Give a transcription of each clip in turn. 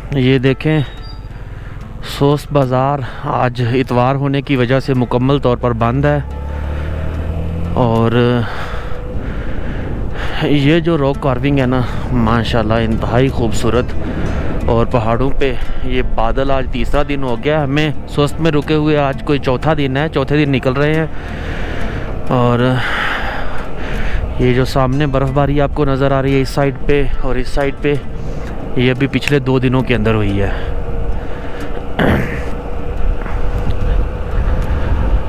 ये देखें, सोस बाज़ार आज इतवार होने की वजह से मुकम्मल तौर पर बंद है। और ये जो रॉक कार्विंग है ना, माशाल्लाह इंतहाई खूबसूरत। और पहाड़ों पे ये बादल, आज तीसरा दिन हो गया हमें सोस्त में रुके हुए, आज कोई चौथा दिन है, चौथे दिन निकल रहे हैं। और ये जो सामने बर्फ़बारी आपको नज़र आ रही है इस साइड पे और इस साइड पे, ये अभी पिछले 2 दिनों के अंदर हुई है।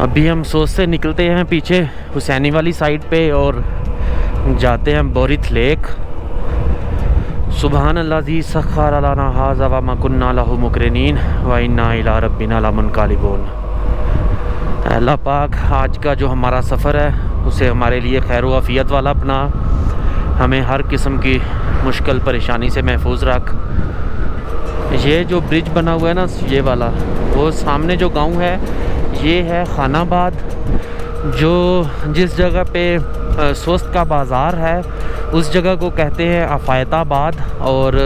अभी हम सोच से निकलते हैं पीछे हुसैनी वाली साइड पे और जाते हैं बोरिथ लेक। सुबहान अल्लाज़ी सख्खर लना हाज़ा व मा कुन्ना लहू मुक़रिनीन व इन्ना इला रब्बिना लमुनक़लिबून। अल्लाह पाक आज का जो हमारा सफ़र है उसे हमारे लिए खैर व आफ़ियत वाला अपना, हमें हर किस्म की मुश्किल परेशानी से महफूज रख। ये जो ब्रिज बना हुआ है ना, ये वाला, वो सामने जो गांव है ये है खानाबाद। जो जिस जगह पे सोस्त का बाज़ार है उस जगह को कहते हैं अफ़ायताबाद। और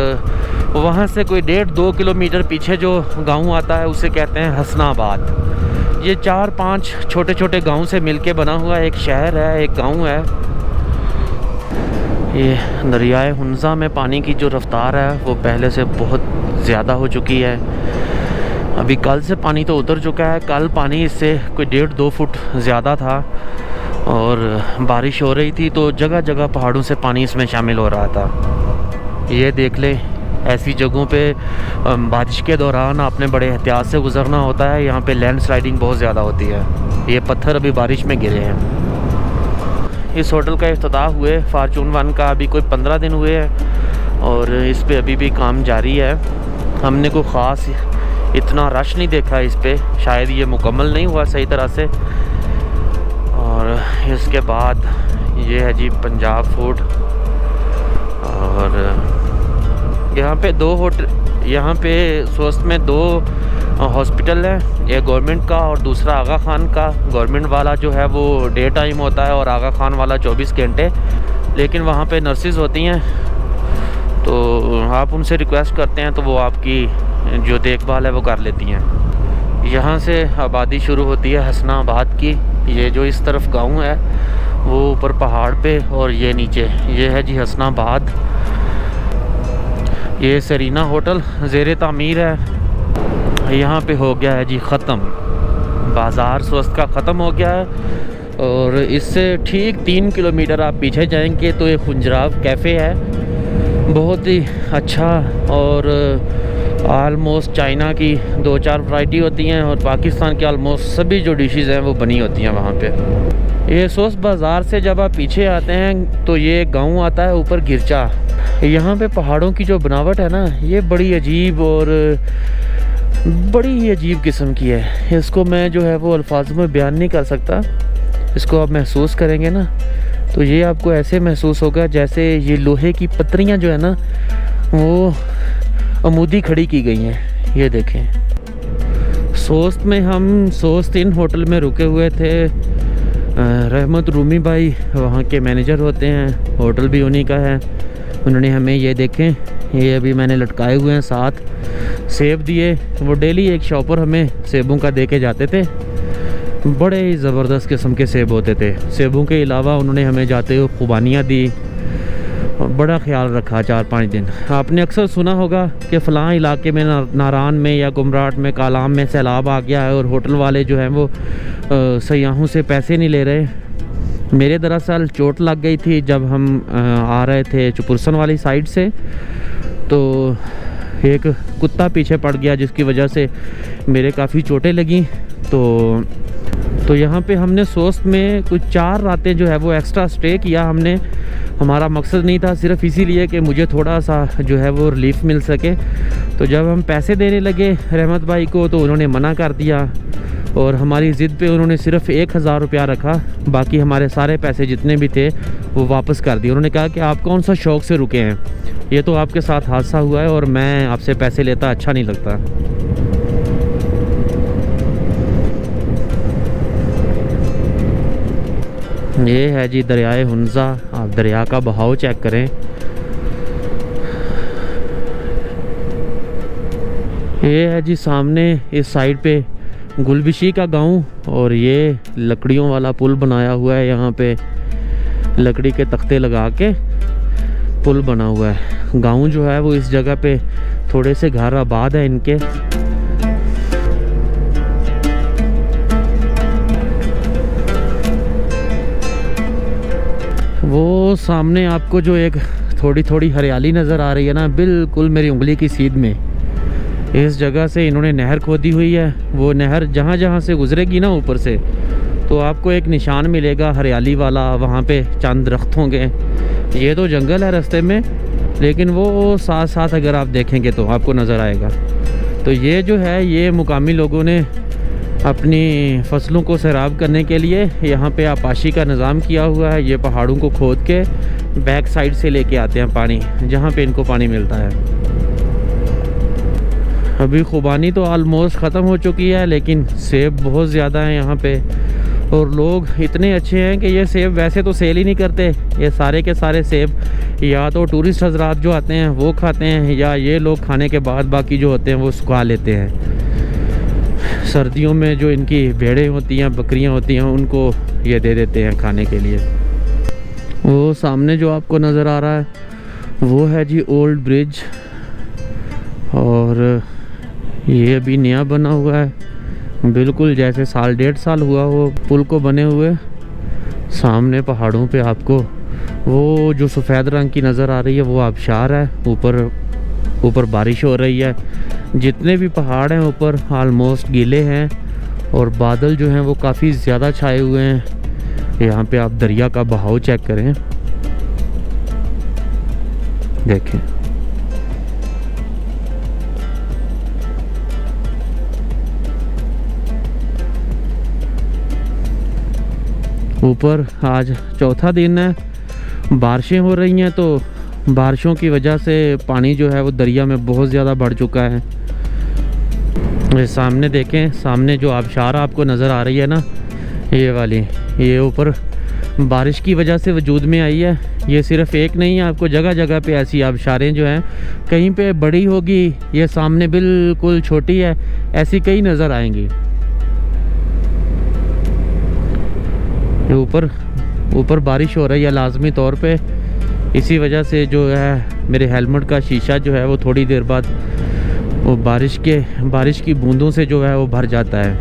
वहाँ से कोई 1.5-2 किलोमीटर पीछे जो गांव आता है उसे कहते हैं हसनाबाद। ये 4-5 छोटे छोटे गांव से मिलके बना हुआ एक शहर है, एक गांव है। ये दरियाए हुंज़ा में पानी की जो रफ़्तार है वो पहले से बहुत ज़्यादा हो चुकी है। अभी कल से पानी तो उतर चुका है, कल पानी इससे कोई 1.5-2 फुट ज़्यादा था और बारिश हो रही थी तो जगह जगह पहाड़ों से पानी इसमें शामिल हो रहा था। ये देख ले, ऐसी जगहों पे बारिश के दौरान आपने बड़े एहतियात से गुज़रना होता है। यहाँ पे लैंड स्लाइडिंग बहुत ज़्यादा होती है। ये पत्थर अभी बारिश में गिरे हैं। इस होटल का इफ्तिताह हुए फार्चून 1 का अभी कोई 15 दिन हुए हैं और इस पे अभी भी काम जारी है। हमने कोई ख़ास इतना रश नहीं देखा इस पे, शायद ये मुकम्मल नहीं हुआ सही तरह से। और इसके बाद ये है जी पंजाब फूड। और यहाँ पे 2 होटल, यहाँ पे सोस्त में 2 हॉस्पिटल है, एक गवर्नमेंट का और दूसरा आगा खान का। गवर्नमेंट वाला जो है वो डे टाइम होता है और आगा खान वाला 24 घंटे, लेकिन वहाँ पे नर्सिस होती हैं तो आप उनसे रिक्वेस्ट करते हैं तो वो आपकी जो देखभाल है वो कर लेती हैं। यहाँ से आबादी शुरू होती है हसनाबाद की। ये जो इस तरफ गांव है वो ऊपर पहाड़ पे और ये नीचे, ये है जी हसनाबाद। ये सरीना होटल ज़ेरे तामीर है। यहाँ पे हो गया है जी ख़त्म, बाज़ार सोस्त का ख़त्म हो गया है। और इससे ठीक 3 किलोमीटर आप पीछे जाएंगे तो एक खुंजराव कैफ़े है, बहुत ही अच्छा। और आलमोस्ट चाइना की 2-4 वैरायटी होती हैं और पाकिस्तान के आलमोस्ट सभी जो डिशेज़ हैं वो बनी होती हैं वहाँ पे। ये सोस्त बाज़ार से जब आप पीछे आते हैं तो ये गांव आता है ऊपर गिरचा। यहाँ पे पहाड़ों की जो बनावट है ना, ये बड़ी अजीब और बड़ी ही अजीब किस्म की है। इसको मैं जो है वो अल्फाज में बयान नहीं कर सकता। इसको आप महसूस करेंगे ना तो ये आपको ऐसे महसूस होगा जैसे ये लोहे की पत्रियाँ जो है ना वो अमूदी खड़ी की गई हैं। ये देखें, सोस्त में हम सोस्त इन होटल में रुके हुए थे। रहमत रूमी भाई वहाँ के मैनेजर होते हैं, होटल भी उन्हीं का है। उन्होंने हमें ये देखें, ये अभी मैंने लटकाए हुए हैं, साथ सेब दिए। वो डेली एक शॉपर हमें सेबों का दे के जाते थे। बड़े ही ज़बरदस्त किस्म के सेब होते थे। सेबों के अलावा उन्होंने हमें जाते हुए खुबानियाँ दी और बड़ा ख्याल रखा 4-5 दिन। आपने अक्सर सुना होगा कि फ़लाँ इलाके में नारान में या गुमराट में कालाम में सैलाब आ गया है और होटल वाले जो हैं वो सयाहों से पैसे नहीं ले रहे। मेरे दरअसल चोट लग गई थी जब हम आ रहे थे चुपुरसन वाली साइड से, तो एक कुत्ता पीछे पड़ गया जिसकी वजह से मेरे काफ़ी चोटें लगीं। तो यहाँ पे हमने सोस्त में कुछ 4 रातें जो है वो एक्स्ट्रा स्टे किया हमने। हमारा मकसद नहीं था, सिर्फ इसीलिए कि मुझे थोड़ा सा जो है वो रिलीफ मिल सके। तो जब हम पैसे देने लगे रहमत भाई को तो उन्होंने मना कर दिया और हमारी ज़िद पे उन्होंने सिर्फ 1000 रुपया रखा, बाकी हमारे सारे पैसे जितने भी थे वो वापस कर दिए। उन्होंने कहा कि आप कौन सा शौक़ से रुके हैं, ये तो आपके साथ हादसा हुआ है और मैं आपसे पैसे लेता अच्छा नहीं लगता। ये है जी दरियाए हुंज़ा। आप दरिया का बहाव चेक करें। ये है जी सामने इस साइड पे गुलबिशी का गांव और ये लकड़ियों वाला पुल बनाया हुआ है। यहाँ पे लकड़ी के तख्ते लगा के पुल बना हुआ है। गांव जो है वो इस जगह पे थोड़े से घर आबाद है इनके। वो सामने आपको जो एक थोड़ी थोड़ी हरियाली नज़र आ रही है ना, बिल्कुल मेरी उंगली की सीध में इस जगह से इन्होंने नहर खोदी हुई है। वो नहर जहाँ जहाँ से गुजरेगी ना ऊपर से, तो आपको एक निशान मिलेगा हरियाली वाला। वहाँ पे चंद दरख्त होंगे। ये तो जंगल है रास्ते में, लेकिन वो साथ साथ अगर आप देखेंगे तो आपको नज़र आएगा। तो ये जो है ये मुकामी लोगों ने अपनी फसलों को सैराब करने के लिए यहाँ पे आपाशी का निज़ाम किया हुआ है। ये पहाड़ों को खोद के बैक साइड से लेके आते हैं पानी, जहाँ पे इनको पानी मिलता है। अभी खुबानी तो ऑलमोस्ट ख़त्म हो चुकी है, लेकिन सेब बहुत ज़्यादा है यहाँ पे। और लोग इतने अच्छे हैं कि ये सेब वैसे तो सेल ही नहीं करते। ये सारे के सारे सेब या तो टूरिस्ट हजरात जो आते हैं वो खाते हैं, या ये लोग खाने के बाद बाकी जो होते हैं वो सुखा लेते हैं। सर्दियों में जो इनकी भेड़ें होती हैं, बकरियां होती हैं, उनको ये दे देते हैं खाने के लिए। वो सामने जो आपको नज़र आ रहा है वो है जी ओल्ड ब्रिज, और ये अभी नया बना हुआ है, बिल्कुल जैसे साल 1.5 साल हुआ वो पुल को बने हुए। सामने पहाड़ों पे आपको वो जो सफ़ेद रंग की नज़र आ रही है वो आबशार है। ऊपर बारिश हो रही है। जितने भी पहाड़ हैं ऊपर ऑलमोस्ट गीले हैं, और बादल जो हैं वो काफ़ी ज़्यादा छाए हुए हैं। यहाँ पे आप दरिया का बहाव चेक करें, देखें। ऊपर आज चौथा दिन है, बारिशें हो रही हैं, तो बारिशों की वजह से पानी जो है वो दरिया में बहुत ज़्यादा बढ़ चुका है। ये सामने देखें, सामने जो आबशार आपको नज़र आ रही है ना, ये वाली, ये ऊपर बारिश की वजह से वजूद में आई है। ये सिर्फ़ एक नहीं है, आपको जगह जगह पे ऐसी आबशारें जो हैं, कहीं पे बड़ी होगी, ये सामने बिल्कुल छोटी है, ऐसी कई नज़र आएंगी। ये ऊपर बारिश हो रही है लाजमी तौर पे, इसी वजह से जो है मेरे हेलमेट का शीशा जो है वो थोड़ी देर बाद वो बारिश की बूंदों से जो है वो भर जाता है।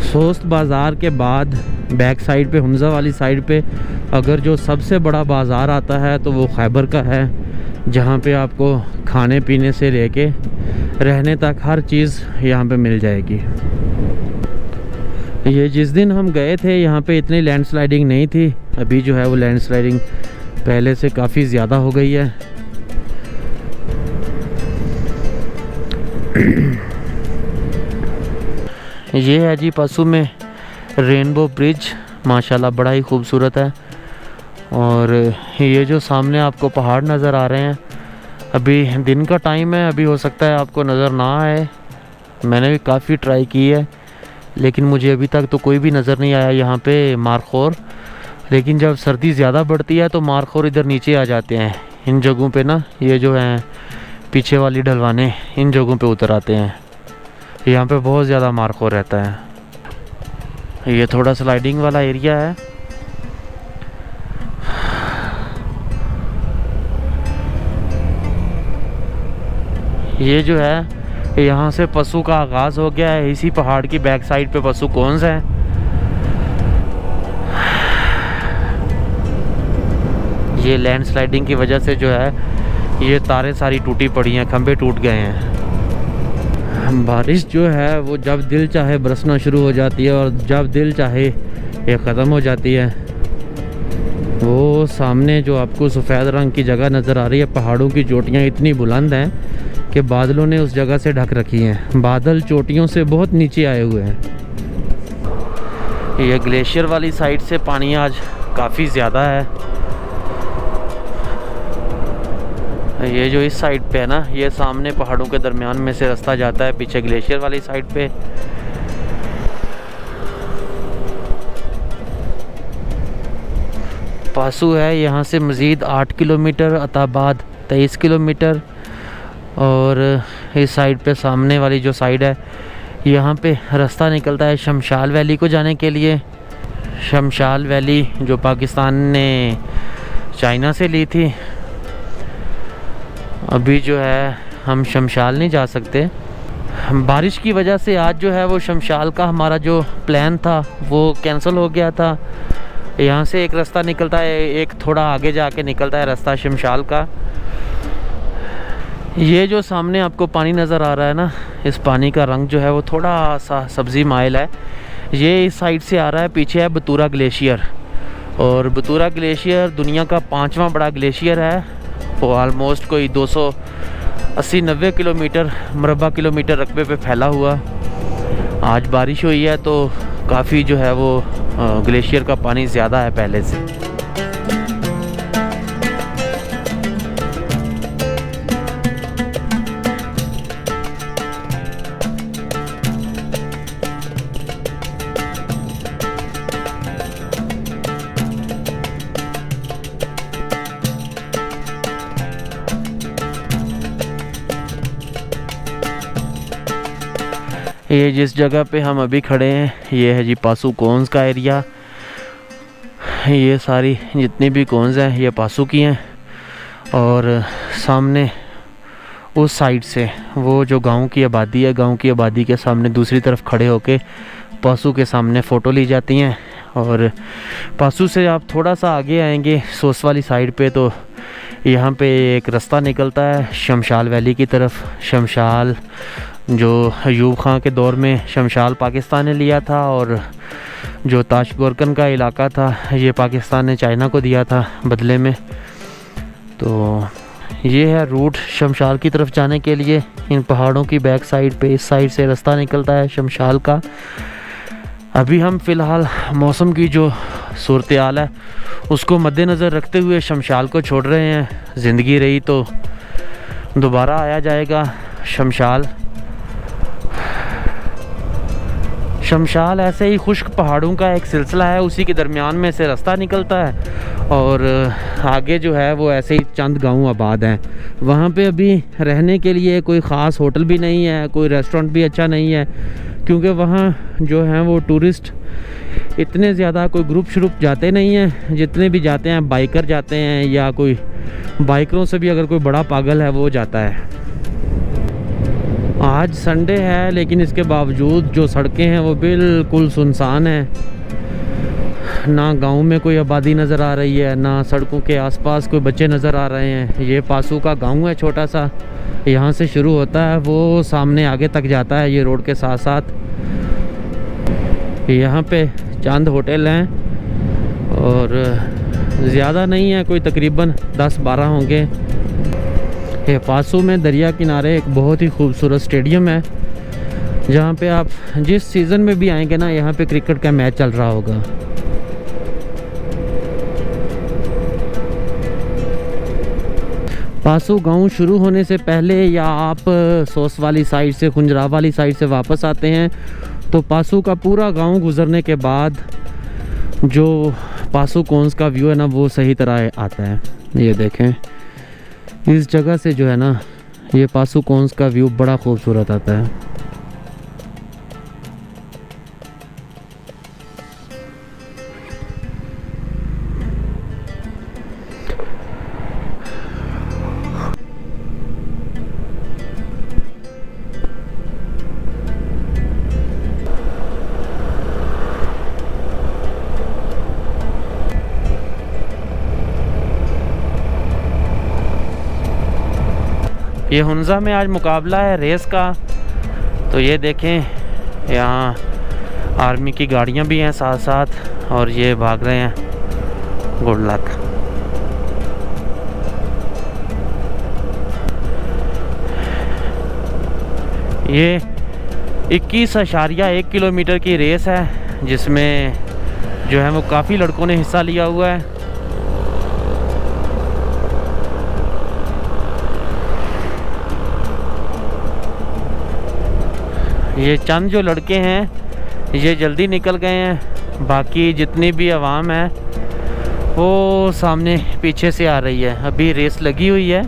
सोस्त बाज़ार के बाद बैक साइड पे, हमज़ा वाली साइड पे, अगर जो सबसे बड़ा बाज़ार आता है तो वो खैबर का है, जहाँ पे आपको खाने पीने से लेके रहने तक हर चीज़ यहाँ पे मिल जाएगी। ये जिस दिन हम गए थे यहाँ पे इतनी लैंडस्लाइडिंग नहीं थी। अभी जो है वो लैंडस्लाइडिंग पहले से काफ़ी ज़्यादा हो गई है। ये है जी पशु में रेनबो ब्रिज, माशाल्लाह बड़ा ही खूबसूरत है। और ये जो सामने आपको पहाड़ नज़र आ रहे हैं, अभी दिन का टाइम है, अभी हो सकता है आपको नज़र ना आए। मैंने भी काफ़ी ट्राई की है, लेकिन मुझे अभी तक तो कोई भी नज़र नहीं आया यहाँ पे मारखोर। लेकिन जब सर्दी ज़्यादा बढ़ती है तो मारखोर इधर नीचे आ जाते हैं, इन जगहों पे ना, ये जो हैं पीछे वाली ढलवाने, इन जगहों पे उतर आते हैं। यहाँ पे बहुत ज़्यादा मारखोर रहता है। ये थोड़ा स्लाइडिंग वाला एरिया है। ये जो है यहाँ से पशु का आगाज़ हो गया है। इसी पहाड़ की बैक साइड पे पशु कौन्स हैं। ये लैंडस्लाइडिंग की वजह से जो है ये तारें सारी टूटी पड़ी हैं, खंभे टूट गए हैं। बारिश जो है वो जब दिल चाहे बरसना शुरू हो जाती है, और जब दिल चाहे ये ख़त्म हो जाती है। वो सामने जो आपको सफ़ेद रंग की जगह नज़र आ रही है, पहाड़ों की चोटियाँ इतनी बुलंद हैं कि बादलों ने उस जगह से ढक रखी हैं। बादल चोटियों से बहुत नीचे आए हुए हैं। ये ग्लेशियर वाली साइड से पानी आज काफ़ी ज़्यादा है। ये जो इस साइड पे है ना, ये सामने पहाड़ों के दरमियान में से रास्ता जाता है पीछे ग्लेशियर वाली साइड पे। पासू है यहाँ से मज़ीद 8 किलोमीटर, अताबाद 23 किलोमीटर, और इस साइड पे सामने वाली जो साइड है यहाँ पे रास्ता निकलता है शमशाल वैली को जाने के लिए। शमशाल वैली जो पाकिस्तान ने चाइना से ली थी। अभी जो है हम शमशाल नहीं जा सकते, बारिश की वजह से आज जो है वो शमशाल का हमारा जो प्लान था वो कैंसिल हो गया था। यहाँ से एक रास्ता निकलता है, एक थोड़ा आगे जाके निकलता है रास्ता शमशाल का। ये जो सामने आपको पानी नज़र आ रहा है ना, इस पानी का रंग जो है वो थोड़ा सा सब्ज़ी माइल है। ये इस साइड से आ रहा है, पीछे है बतूरा ग्लेशियर, और बतूरा ग्लेशियर दुनिया का 5वां बड़ा ग्लेशियर है। वो आलमोस्ट कोई 280-90 किलोमीटर मरबा किलोमीटर रकबे पे फैला हुआ। आज बारिश हुई है तो काफ़ी जो है वो ग्लेशियर का पानी ज़्यादा है पहले से। ये जिस जगह पे हम अभी खड़े हैं ये है जी पासू कोन्स का एरिया। ये सारी जितनी भी कोन्स हैं ये पासू की हैं, और सामने उस साइड से वो जो गांव की आबादी है, गांव की आबादी के सामने दूसरी तरफ खड़े होके पासू के सामने फ़ोटो ली जाती हैं। और पासू से आप थोड़ा सा आगे आएंगे सोस वाली साइड पे तो यहाँ पे एक रास्ता निकलता है शमशाल वैली की तरफ। शमशाल जो अयूब खां के दौर में शमशाल पाकिस्तान ने लिया था, और जो ताशगोरकन का इलाका था ये पाकिस्तान ने चाइना को दिया था बदले में। तो ये है रूट शमशाल की तरफ जाने के लिए। इन पहाड़ों की बैक साइड पे इस साइड से रास्ता निकलता है शमशाल का। अभी हम फ़िलहाल मौसम की जो सूरत हाल है उसको मद्देनज़र रखते हुए शमशाल को छोड़ रहे हैं। ज़िंदगी रही तो दोबारा आया जाएगा शमशाल। शमशाल ऐसे ही खुश्क पहाड़ों का एक सिलसिला है, उसी के दरमियान में से रास्ता निकलता है, और आगे जो है वो ऐसे ही चंद गांव आबाद हैं। वहाँ पे अभी रहने के लिए कोई ख़ास होटल भी नहीं है, कोई रेस्टोरेंट भी अच्छा नहीं है, क्योंकि वहाँ जो हैं वो टूरिस्ट इतने ज़्यादा कोई ग्रुप श्रुप जाते नहीं हैं। जितने भी जाते हैं बाइकर जाते हैं, या कोई बाइकरों से भी अगर कोई बड़ा पागल है वो जाता है। आज संडे है लेकिन इसके बावजूद जो सड़कें हैं वो बिल्कुल सुनसान है। ना गांव में कोई आबादी नज़र आ रही है, ना सड़कों के आसपास कोई बच्चे नज़र आ रहे हैं। ये पासू का गांव है छोटा सा, यहाँ से शुरू होता है वो सामने आगे तक जाता है ये रोड के साथ साथ। यहाँ पे चंद होटल हैं और ज़्यादा नहीं है, कोई तकरीबन 10-12 होंगे। ये पासू में दरिया किनारे एक बहुत ही खूबसूरत स्टेडियम है, जहाँ पे आप जिस सीज़न में भी आएंगे ना यहाँ पे क्रिकेट का मैच चल रहा होगा। पासू गांव शुरू होने से पहले या आप सोस वाली साइड से, खुंजरा वाली साइड से वापस आते हैं तो पासू का पूरा गांव गुजरने के बाद जो पासू कोन्स का व्यू है ना वो सही तरह आता है। ये देखें, इस जगह से जो है ना ये पासू कोन्स का व्यू बड़ा खूबसूरत आता है। ये हुंजा में आज मुकाबला है रेस का, तो ये देखें यहाँ आर्मी की गाड़ियाँ भी हैं साथ साथ और ये भाग रहे हैं। Good luck. ये 21.1 किलोमीटर की रेस है जिसमें जो है वो काफ़ी लड़कों ने हिस्सा लिया हुआ है। ये चंद जो लड़के हैं ये जल्दी निकल गए हैं, बाकी जितनी भी आवाम है वो सामने पीछे से आ रही है। अभी रेस लगी हुई है।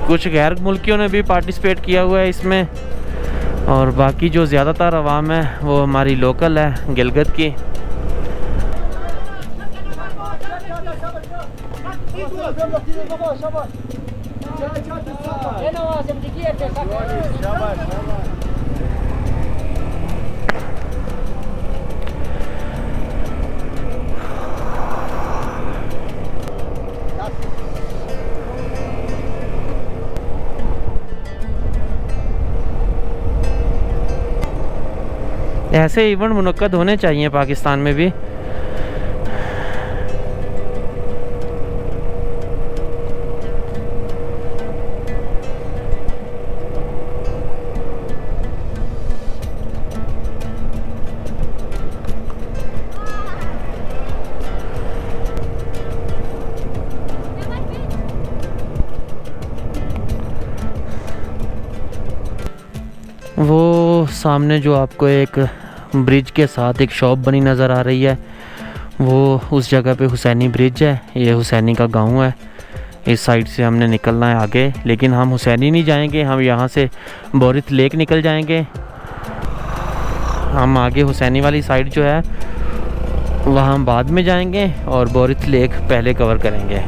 कुछ गैर मुल्कियों ने भी पार्टिसिपेट किया हुआ है इसमें, और बाकी जो ज़्यादातर आवाम है वो हमारी लोकल है गिलगित की। ऐसे इवेंट मुनक्कद होने चाहिए पाकिस्तान में भी। वो सामने जो आपको एक ब्रिज के साथ एक शॉप बनी नज़र आ रही है, वो उस जगह पे हुसैनी ब्रिज है। ये हुसैनी का गांव है। इस साइड से हमने निकलना है आगे, लेकिन हम हुसैनी नहीं जाएंगे, हम यहाँ से बोरिथ लेक निकल जाएंगे। हम आगे हुसैनी वाली साइड जो है वहाँ हम बाद में जाएंगे और बोरिथ लेक पहले कवर करेंगे।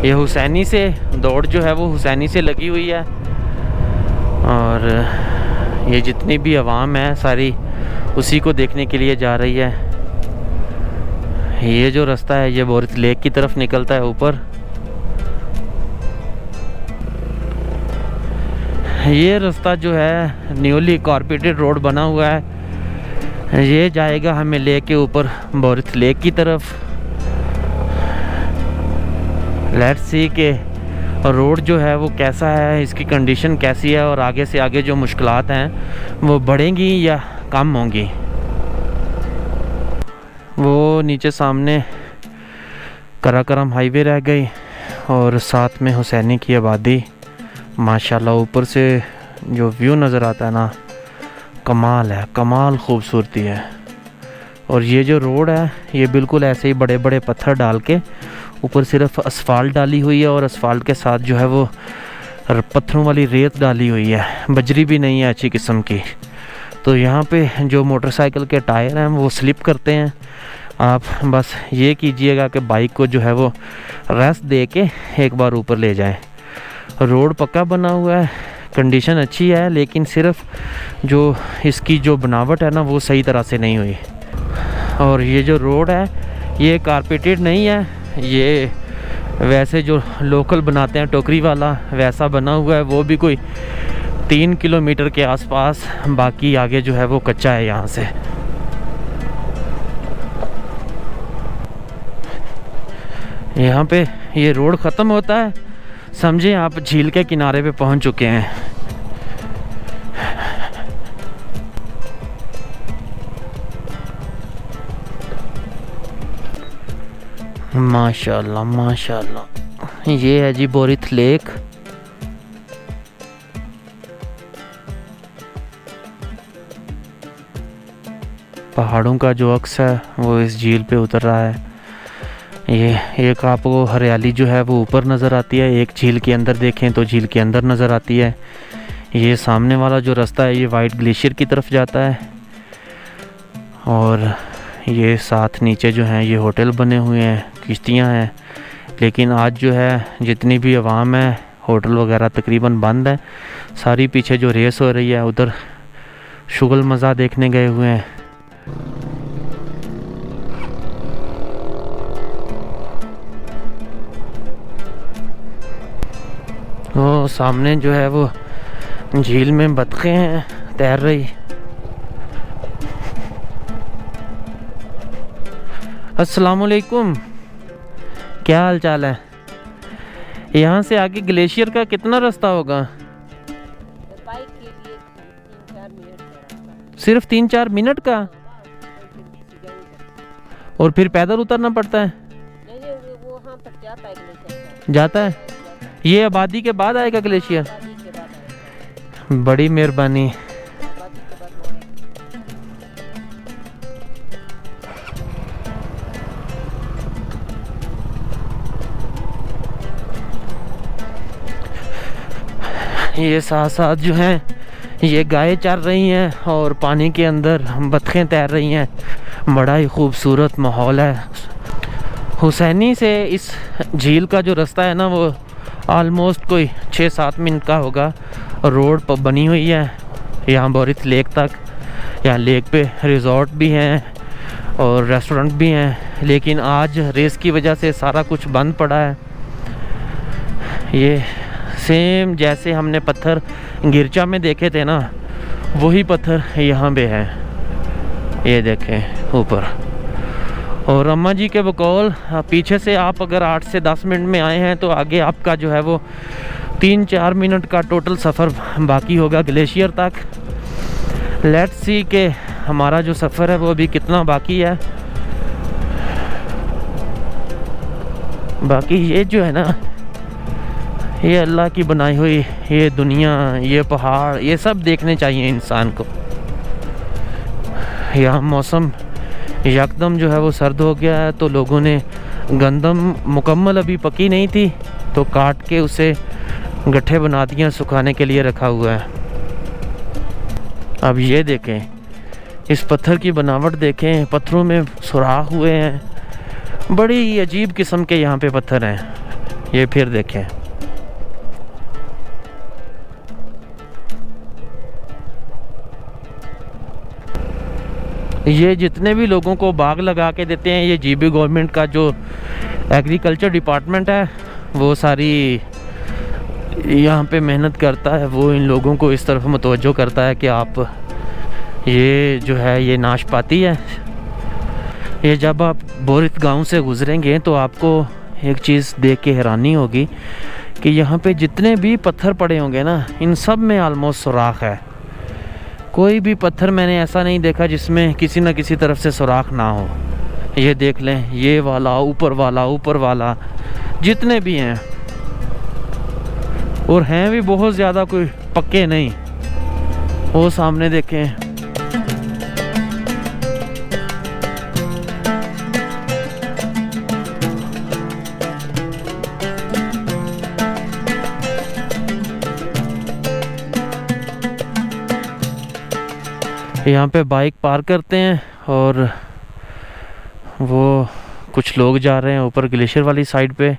ये हुसैनी से दौड़ जो है वो हुसैनी से लगी हुई है, और ये जितनी भी आवाम है सारी उसी को देखने के लिए जा रही है। ये जो रास्ता है ये बोरिथ लेक की तरफ निकलता है ऊपर। ये रास्ता जो है न्यूली कारपेटेड रोड बना हुआ है, ये जाएगा हमें लेके ऊपर बोरिथ लेक की तरफ। लेट्स सी के रोड जो है वो कैसा है, इसकी कंडीशन कैसी है, और आगे से आगे जो मुश्किलात हैं वो बढ़ेंगी या कम होंगी। वो नीचे सामने कराकरम हाईवे रह गई और साथ में हुसैनी की आबादी। माशाल्लाह ऊपर से जो व्यू नज़र आता है ना, कमाल है, कमाल खूबसूरती है। और ये जो रोड है ये बिल्कुल ऐसे ही बड़े बड़े पत्थर डाल के ऊपर सिर्फ असफाल्ट डाली हुई है, और असफाल्ट के साथ जो है वो पत्थरों वाली रेत डाली हुई है, बजरी भी नहीं है अच्छी किस्म की। तो यहाँ पे जो मोटरसाइकिल के टायर हैं वो स्लिप करते हैं। आप बस ये कीजिएगा कि बाइक को जो है वो रेस्ट दे के एक बार ऊपर ले जाएं। रोड पक्का बना हुआ है, कंडीशन अच्छी है, लेकिन सिर्फ जो इसकी जो बनावट है ना वो सही तरह से नहीं हुई। और ये जो रोड है ये कारपेटेड नहीं है, ये वैसे जो लोकल बनाते हैं टोकरी वाला वैसा बना हुआ है। वो भी कोई 3 किलोमीटर के आसपास, बाकी आगे जो है वो कच्चा है। यहाँ से यहाँ पे ये रोड ख़त्म होता है, समझे आप झील के किनारे पे पहुँच चुके हैं। माशाल्लाह माशाल्लाह, ये है जी बोरिथ लेक। पहाड़ों का जो अक्स है वो इस झील पे उतर रहा है। ये एक आपको हरियाली जो है वो ऊपर नज़र आती है, एक झील के अंदर देखें तो झील के अंदर नज़र आती है। ये सामने वाला जो रास्ता है ये वाइट ग्लेशियर की तरफ जाता है, और ये साथ नीचे जो हैं ये होटल बने हुए हैं, किश्तियाँ हैं। लेकिन आज जो है जितनी भी आवाम है होटल वगैरह तकरीबन बंद है। सारी पीछे जो रेस हो रही है उधर शुगल मज़ा देखने गए हुए हैं। वो सामने जो है वो झील में बतखें हैं तैर रही। अस्सलामुअलैकुम, क्या हाल चाल है? यहाँ से आगे ग्लेशियर का कितना रास्ता होगा? बाइक के लिए 3-4 मिनट का रास्ता। सिर्फ 3-4 मिनट का? और फिर पैदल उतरना पड़ता है? नहीं नहीं, वो वहाँ तक जाता है ग्लेशियर। जाता है? ये आबादी के बाद आएगा ग्लेशियर? आबादी के बाद आएगा। बड़ी मेहरबानी। आबादी के बाद वो आएगा। ये साथ साथ जो हैं ये गायें चर रही हैं और पानी के अंदर बतखें तैर रही हैं। बड़ा ही खूबसूरत माहौल है। हुसैनी से इस झील का जो रास्ता है ना वो आलमोस्ट कोई 6-7 मिनट का होगा। रोड पर बनी हुई है यहाँ बोरिथ लेक तक। यहाँ लेक पे रिजॉर्ट भी हैं और रेस्टोरेंट भी हैं, लेकिन आज रेस की वजह से सारा कुछ बंद पड़ा है। ये सेम जैसे हमने पत्थर गिरचा में देखे थे ना, वही पत्थर यहाँ पे है। ये देखें ऊपर। और अम्मा जी के बकौल पीछे से आप अगर 8 से 10 मिनट में आए हैं तो आगे आपका जो है वो 3-4 मिनट का टोटल सफ़र बाकी होगा ग्लेशियर तक। लेट्स सी के हमारा जो सफ़र है वो अभी कितना बाकी है। बाकी ये जो है ना, ये अल्लाह की बनाई हुई ये दुनिया, ये पहाड़, ये सब देखने चाहिए इंसान को। यहाँ मौसम यकदम जो है वो सर्द हो गया है, तो लोगों ने गंदम मुकम्मल अभी पकी नहीं थी तो काट के उसे गट्ठे बना दिए, सुखाने के लिए रखा हुआ है। अब ये देखें, इस पत्थर की बनावट देखें, पत्थरों में सुराख हुए हैं। बड़ी अजीब किस्म के यहाँ पे पत्थर हैं। ये फिर देखें, ये जितने भी लोगों को बाग लगा के देते हैं, ये जीबी गवर्नमेंट का जो एग्रीकल्चर डिपार्टमेंट है वो सारी यहाँ पे मेहनत करता है। वो इन लोगों को इस तरफ मुतवज्जो करता है कि आप ये जो है ये नाशपाती है। ये जब आप बोरिथ गांव से गुजरेंगे तो आपको एक चीज़ देख के हैरानी होगी कि यहाँ पे जितने भी पत्थर पड़े होंगे ना, इन सब में आलमोस्ट सुराख है। कोई भी पत्थर मैंने ऐसा नहीं देखा जिसमें किसी न किसी तरफ से सुराख ना हो। ये देख लें, ये वाला, ऊपर वाला, जितने भी हैं, और हैं भी बहुत ज़्यादा, कोई पक्के नहीं। वो सामने देखें, यहाँ पे बाइक पार्क करते हैं और वो कुछ लोग जा रहे हैं ऊपर ग्लेशियर वाली साइड पे,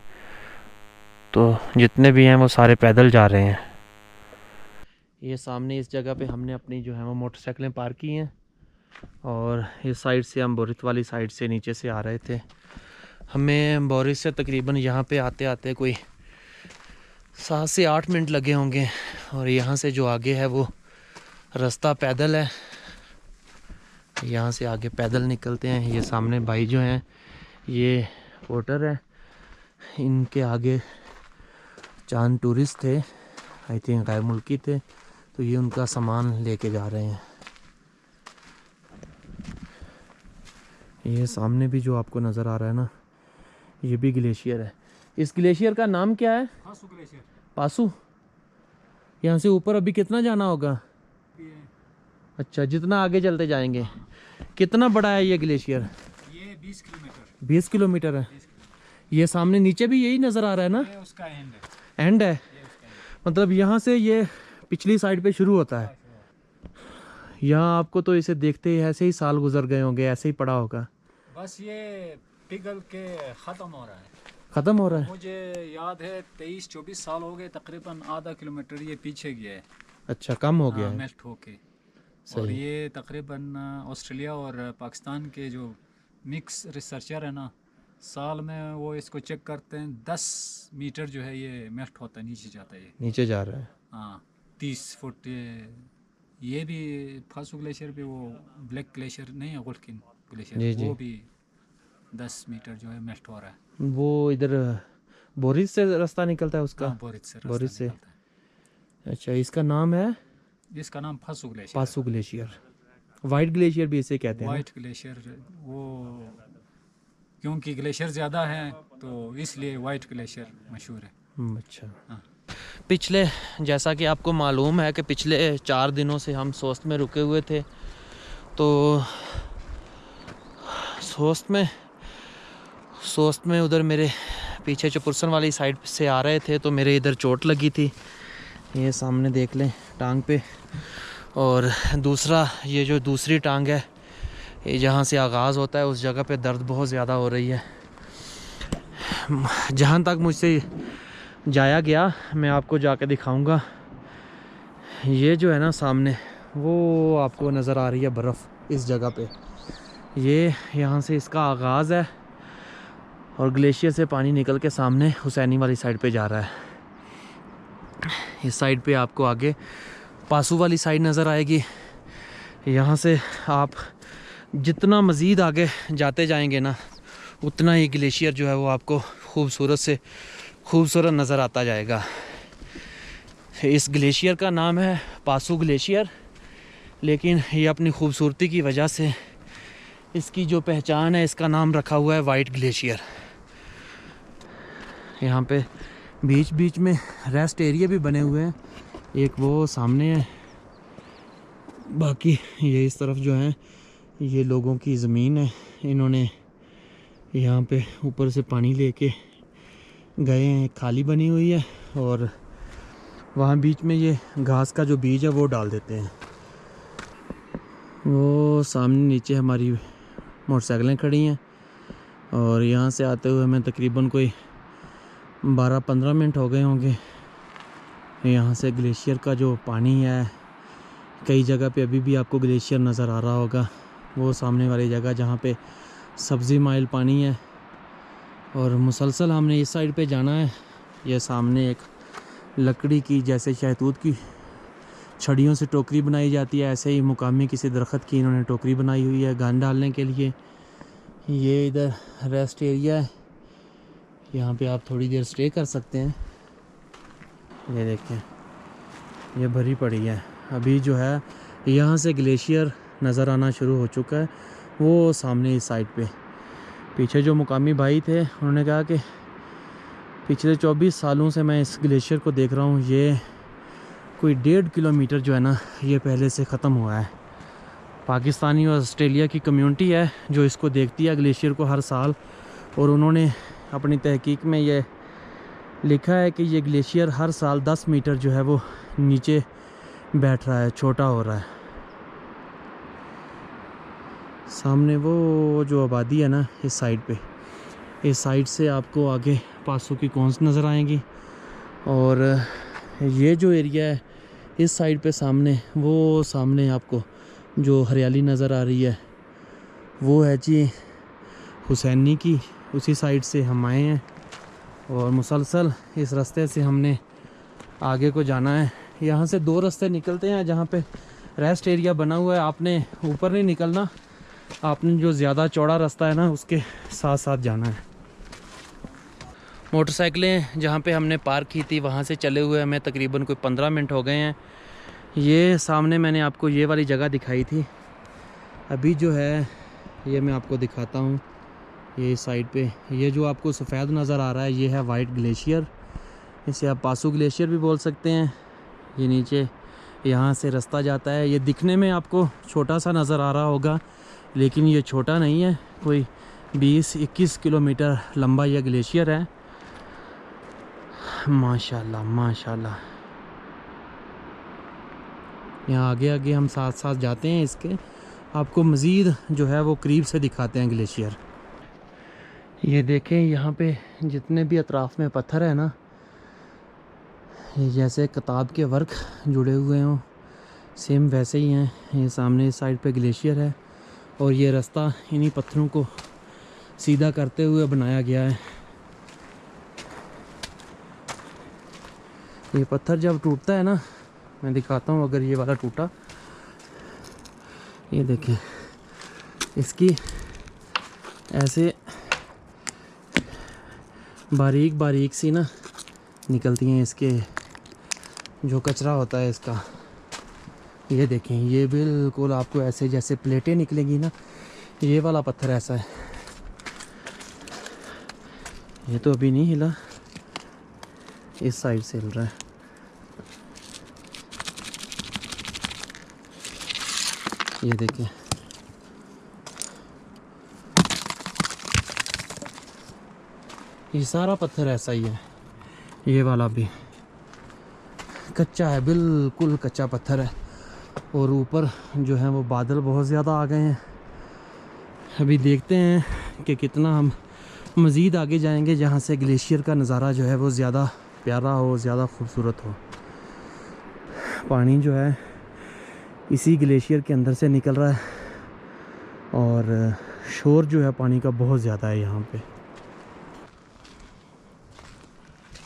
तो जितने भी हैं वो सारे पैदल जा रहे हैं। ये सामने इस जगह पे हमने अपनी जो है वो मोटरसाइकिलें पार्क की हैं और इस साइड से हम बोरिथ वाली साइड से नीचे से आ रहे थे। हमें बोरिथ से तकरीबन यहाँ पे आते आते कोई 7 से 8 मिनट लगे होंगे। और यहाँ से जो आगे है वो रास्ता पैदल है। यहाँ से आगे पैदल निकलते हैं। ये सामने भाई जो हैं ये पोर्टर है, इनके आगे चांद टूरिस्ट थे, आई थिंक गैर मुल्की थे, तो ये उनका सामान लेके जा रहे हैं। ये सामने भी जो आपको नज़र आ रहा है ना, ये भी ग्लेशियर है। इस ग्लेशियर का नाम क्या है? पासू ग्लेशियर। पासू। यहाँ से ऊपर अभी कितना जाना होगा? अच्छा, जितना आगे चलते जाएंगे। कितना बड़ा है ये ग्लेशियर? ये 20 किलोमीटर। 20 किलोमीटर है। ये सामने नीचे भी यही नज़र आ रहा है ना? ये उसका एंड है। एंड है, मतलब यहाँ से ये पिछली साइड पे शुरू होता है। यहाँ आपको तो इसे देखते ही ऐसे ही साल गुजर गए होंगे, ऐसे ही पड़ा होगा। बस ये पिघल के ख़त्म हो रहा है। ख़त्म हो रहा है? मुझे याद है 23-24 साल हो गए, तकरीबन आधा किलोमीटर ये पीछे गया है। अच्छा, कम हो गया है। मेल्ट होके। और ये तकरीबन ऑस्ट्रेलिया और पाकिस्तान के जो मिक्स रिसर्चर है ना, साल में वो इसको चेक करते हैं। 10 मीटर जो है ये मेल्ट होता है, नीचे जाता है। ये नीचे जा रहा है। हाँ, 30 फुट। ये भी फासू ग्लेशियर पे वो ब्लैक ग्लेशियर नहीं है, गुल्किन ग्लेशियर, वो भी 10 मीटर जो है मेल्ट हो रहा है। वो इधर बोरिस से रास्ता निकलता है उसका? हाँ, बोरिस से रास्ता बोरिस से। निकलता है। अच्छा, इसका नाम है इसका नाम Passu glacier. Passu glacier. White glacier भी इसे कहते हैं। वाइट ग्लेशियर वो क्योंकि ग्लेशियर ज़्यादा है तो इसलिए वाइट ग्लेशियर मशहूर है। अच्छा। हाँ। पिछले, जैसा कि आपको मालूम है कि पिछले 4 दिनों से हम सोस्त में रुके हुए थे, तो सोस्त में उधर मेरे पीछे चपुरसन वाली साइड से आ रहे थे तो मेरे इधर चोट लगी थी, ये सामने देख लें टांग पे। और दूसरा, ये जो दूसरी टांग है, ये जहाँ से आगाज़ होता है उस जगह पे दर्द बहुत ज़्यादा हो रही है। जहाँ तक मुझसे जाया गया मैं आपको जाके दिखाऊंगा। ये जो है ना सामने, वो आपको नज़र आ रही है बर्फ़ इस जगह पे। ये यहाँ से इसका आगाज़ है और ग्लेशियर से पानी निकल के सामने हुसैनी वाली साइड पे जा रहा है। इस साइड पे आपको आगे पासू वाली साइड नज़र आएगी। यहाँ से आप जितना मज़ीद आगे जाते जाएंगे ना, उतना ही ग्लेशियर जो है वो आपको खूबसूरत से खूबसूरत नज़र आता जाएगा। इस ग्लेशियर का नाम है पासू ग्लेशियर, लेकिन ये अपनी खूबसूरती की वजह से इसकी जो पहचान है, इसका नाम रखा हुआ है वाइट ग्लेशियर। यहाँ पे बीच बीच में रेस्ट एरिया भी बने हुए हैं, एक वो सामने है, बाकी ये इस तरफ जो है ये लोगों की ज़मीन है। इन्होंने यहाँ पे ऊपर से पानी लेके गए हैं, खाली बनी हुई है, और वहाँ बीच में ये घास का जो बीज है वो डाल देते हैं। वो सामने नीचे हमारी मोटरसाइकिलें खड़ी हैं और यहाँ से आते हुए हमें तकरीबन कोई 12-15 मिनट हो गए होंगे। यहाँ से ग्लेशियर का जो पानी है, कई जगह पे अभी भी आपको ग्लेशियर नज़र आ रहा होगा। वो सामने वाली जगह जहाँ पे सब्ज़ी माइल पानी है, और मुसलसल हमने इस साइड पे जाना है। ये सामने एक लकड़ी की, जैसे शहतूत की छड़ियों से टोकरी बनाई जाती है, ऐसे ही मुकामी किसी दरख्त की इन्होंने टोकरी बनाई हुई है गान डालने के लिए। ये इधर रेस्ट एरिया है, यहाँ पे आप थोड़ी देर स्टे कर सकते हैं। ये देखें, ये भरी पड़ी है। अभी जो है यहाँ से ग्लेशियर नज़र आना शुरू हो चुका है। वो सामने इस साइड पे पीछे जो मुकामी भाई थे, उन्होंने कहा कि पिछले 24 सालों से मैं इस ग्लेशियर को देख रहा हूँ। ये कोई 1.5 किलोमीटर जो है ना, ये पहले से ख़त्म हुआ है। पाकिस्तानी और ऑस्ट्रेलिया की कम्युनिटी है जो इसको देखती है ग्लेशियर को हर साल, और उन्होंने अपनी तहकीक में ये लिखा है कि ये ग्लेशियर हर साल 10 मीटर जो है वो नीचे बैठ रहा है, छोटा हो रहा है। सामने वो जो आबादी है ना इस साइड पे, इस साइड से आपको आगे पासू की कौन्स नज़र आएंगी, और ये जो एरिया है इस साइड पे सामने, वो सामने आपको जो हरियाली नज़र आ रही है वो है जी हुसैनी की। उसी साइड से हम आए हैं और मुसलसल इस रास्ते से हमने आगे को जाना है। यहाँ से 2 रास्ते निकलते हैं जहाँ पे रेस्ट एरिया बना हुआ है। आपने ऊपर नहीं निकलना, आपने जो ज़्यादा चौड़ा रास्ता है ना उसके साथ साथ जाना है। मोटरसाइकिलें जहाँ पे हमने पार्क की थी वहाँ से चले हुए हमें तकरीबन कोई 15 मिनट हो गए हैं। ये सामने मैंने आपको ये वाली जगह दिखाई थी, अभी जो है ये मैं आपको दिखाता हूँ। ये साइड पे ये जो आपको सफ़ेद नज़र आ रहा है, ये है वाइट ग्लेशियर, इसे आप पासू ग्लेशियर भी बोल सकते हैं। ये नीचे यहाँ से रास्ता जाता है। ये दिखने में आपको छोटा सा नज़र आ रहा होगा, लेकिन ये छोटा नहीं है, कोई 20-21 किलोमीटर लंबा यह ग्लेशियर है। माशाल्लाह माशाल्लाह। यहाँ आगे आगे हम साथ साथ जाते हैं, इसके आपको मज़ीद जो है वो करीब से दिखाते हैं ग्लेशियर। ये देखें, यहाँ पे जितने भी अतराफ़ में पत्थर है ना, ये जैसे किताब के वर्क जुड़े हुए हों, सेम वैसे ही हैं। ये सामने इस साइड पे ग्लेशियर है और ये रास्ता इन्हीं पत्थरों को सीधा करते हुए बनाया गया है। ये पत्थर जब टूटता है ना, मैं दिखाता हूँ, अगर ये वाला टूटा, ये देखें, इसकी ऐसे बारीक बारीक सी ना निकलती हैं इसके जो कचरा होता है इसका। ये देखें, ये बिल्कुल आपको ऐसे जैसे प्लेटें निकलेंगी ना, ये वाला पत्थर ऐसा है। ये तो अभी नहीं हिला, इस साइड से हिल रहा है। ये देखें, ये सारा पत्थर ऐसा ही है। ये वाला भी कच्चा है, बिल्कुल कच्चा पत्थर है। और ऊपर जो है वो बादल बहुत ज़्यादा आ गए हैं। अभी देखते हैं कि कितना हम मज़ीद आगे जाएंगे जहाँ से ग्लेशियर का नज़ारा जो है वो ज़्यादा प्यारा हो, ज़्यादा खूबसूरत हो। पानी जो है इसी ग्लेशियर के अंदर से निकल रहा है और शोर जो है पानी का बहुत ज़्यादा है यहाँ पे।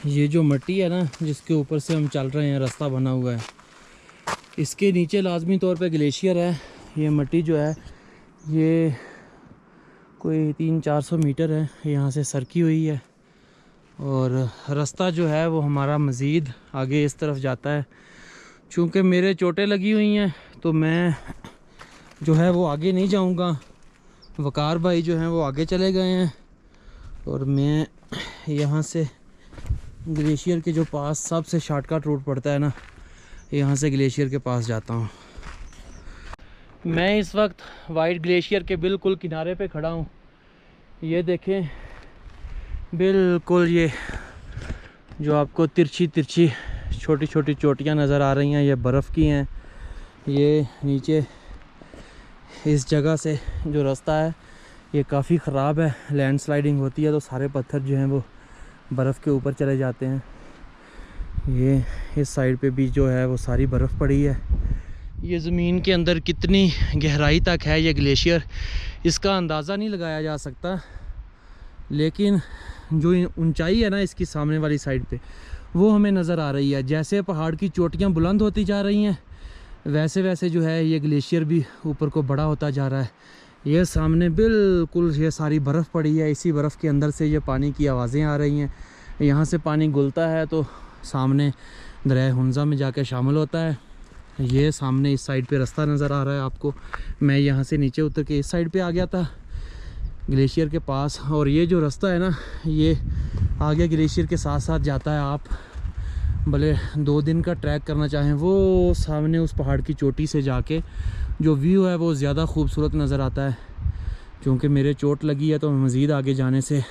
ये जो मिट्टी है ना जिसके ऊपर से हम चल रहे हैं, रास्ता बना हुआ है, इसके नीचे लाजमी तौर पे ग्लेशियर है। ये मिट्टी जो है ये कोई 300-400 मीटर है यहाँ से सरकी हुई है और रास्ता जो है वो हमारा मज़ीद आगे इस तरफ जाता है। चूँकि मेरे चोटें लगी हुई हैं तो मैं जो है वो आगे नहीं जाऊँगा। वकार भाई जो हैं वो आगे चले गए हैं और मैं यहाँ से ग्लेशियर के जो पास सबसे शॉर्टकट रूट पड़ता है ना, यहाँ से ग्लेशियर के पास जाता हूँ। मैं इस वक्त वाइट ग्लेशियर के बिल्कुल किनारे पे खड़ा हूँ। ये देखें, बिल्कुल ये जो आपको तिरछी तिरछी छोटी छोटी चोटियाँ नज़र आ रही हैं, ये बर्फ़ की हैं। ये नीचे इस जगह से जो रास्ता है ये काफ़ी ख़राब है, लैंडस्लाइडिंग होती है तो सारे पत्थर जो हैं वो बर्फ़ के ऊपर चले जाते हैं। ये इस साइड पे भी जो है वो सारी बर्फ़ पड़ी है। ये ज़मीन के अंदर कितनी गहराई तक है ये ग्लेशियर, इसका अंदाज़ा नहीं लगाया जा सकता, लेकिन जो ऊंचाई है ना इसकी सामने वाली साइड पे वो हमें नज़र आ रही है। जैसे पहाड़ की चोटियाँ बुलंद होती जा रही हैं वैसे वैसे जो है ये ग्लेशियर भी ऊपर को बड़ा होता जा रहा है। ये सामने बिल्कुल ये सारी बर्फ़ पड़ी है, इसी बर्फ़ के अंदर से ये पानी की आवाज़ें आ रही हैं। यहाँ से पानी घुलता है तो सामने दरिया हुंज़ा में जाके शामिल होता है। ये सामने इस साइड पे रास्ता नज़र आ रहा है आपको। मैं यहाँ से नीचे उतर के इस साइड पे आ गया था ग्लेशियर के पास, और ये जो रास्ता है ना ये आगे ग्लेशियर के साथ साथ जाता है। आप भले 2 दिन का ट्रैक करना चाहें, वो सामने उस पहाड़ की चोटी से जाके जो व्यू है वो ज़्यादा खूबसूरत नज़र आता है। क्योंकि मेरे चोट लगी है तो मज़ीद आगे जाने से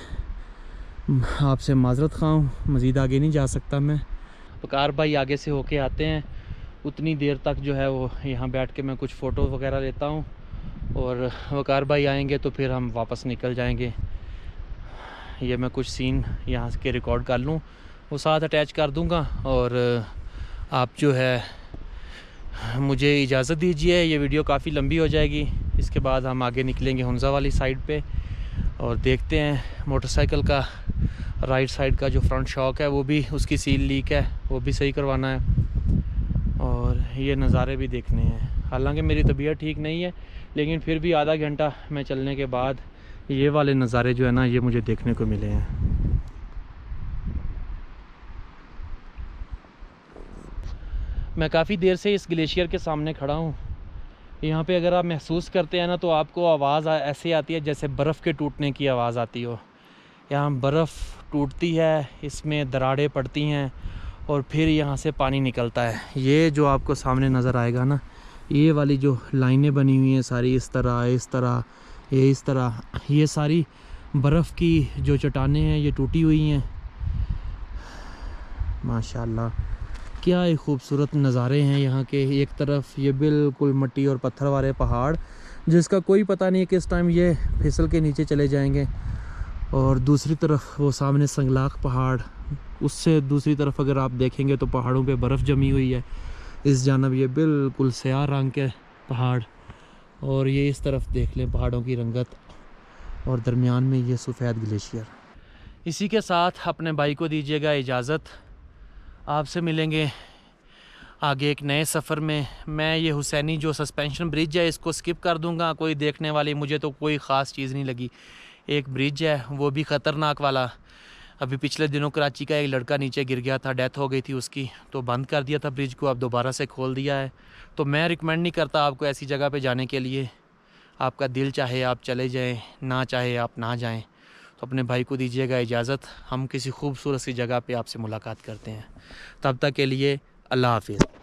आपसे माजरत ख़्वाह हूँ, मज़ीद आगे नहीं जा सकता मैं। वकार भाई आगे से होके आते हैं, उतनी देर तक जो है वो यहाँ बैठ के मैं कुछ फ़ोटो वगैरह लेता हूँ और वकार भाई आएंगे तो फिर हम वापस निकल जाएंगे। ये मैं कुछ सीन यहाँ के रिकॉर्ड कर लूँ, वो साथ अटैच कर दूँगा और आप जो है मुझे इजाज़त दीजिए। ये वीडियो काफ़ी लंबी हो जाएगी, इसके बाद हम आगे निकलेंगे हुंज़ा वाली साइड पे और देखते हैं मोटरसाइकिल का राइट साइड का जो फ्रंट शॉक है वो भी, उसकी सील लीक है, वो भी सही करवाना है और ये नज़ारे भी देखने हैं। हालांकि मेरी तबीयत ठीक नहीं है लेकिन फिर भी आधा घंटा मैं चलने के बाद ये वाले नज़ारे जो है ना ये मुझे देखने को मिले हैं। मैं काफ़ी देर से इस ग्लेशियर के सामने खड़ा हूँ। यहाँ पे अगर आप महसूस करते हैं ना तो आपको आवाज़ ऐसे आती है जैसे बर्फ़ के टूटने की आवाज़ आती हो। यहाँ बर्फ़ टूटती है, इसमें दरारें पड़ती हैं और फिर यहाँ से पानी निकलता है। ये जो आपको सामने नज़र आएगा ना, ये वाली जो लाइनें बनी हुई हैं सारी इस तरह इस तरह ये इस तरह, ये सारी बर्फ़ की जो चट्टानें हैं ये टूटी हुई हैं। माशाल्लाह क्या ही खूबसूरत नज़ारे हैं यहाँ के। एक तरफ ये बिल्कुल मिट्टी और पत्थर वाले पहाड़ जिसका कोई पता नहीं किस टाइम ये फिसल के नीचे चले जाएंगे, और दूसरी तरफ वो सामने संगलाक पहाड़, उससे दूसरी तरफ अगर आप देखेंगे तो पहाड़ों पे बर्फ़ जमी हुई है। इस जानब ये बिल्कुल स्याह रंग के पहाड़ और ये इस तरफ देख लें पहाड़ों की रंगत और दरमियान में ये सफ़ेद ग्लेशियर। इसी के साथ अपने भाई को दीजिएगा इजाज़त, आपसे मिलेंगे आगे एक नए सफ़र में। मैं ये हुसैनी जो सस्पेंशन ब्रिज है इसको स्किप कर दूंगा, कोई देखने वाली मुझे तो कोई ख़ास चीज़ नहीं लगी। एक ब्रिज है वो भी ख़तरनाक वाला, अभी पिछले दिनों कराची का एक लड़का नीचे गिर गया था, डेथ हो गई थी उसकी, तो बंद कर दिया था ब्रिज को, अब दोबारा से खोल दिया है। तो मैं रिकमेंड नहीं करता आपको ऐसी जगह पे जाने के लिए। आपका दिल चाहे आप चले जाएं, ना चाहे आप ना जाएं। तो अपने भाई को दीजिएगा इजाज़त, हम किसी खूबसूरत सी जगह पे आपसे मुलाकात करते हैं। तब तक के लिए अल्लाह हाफिज़।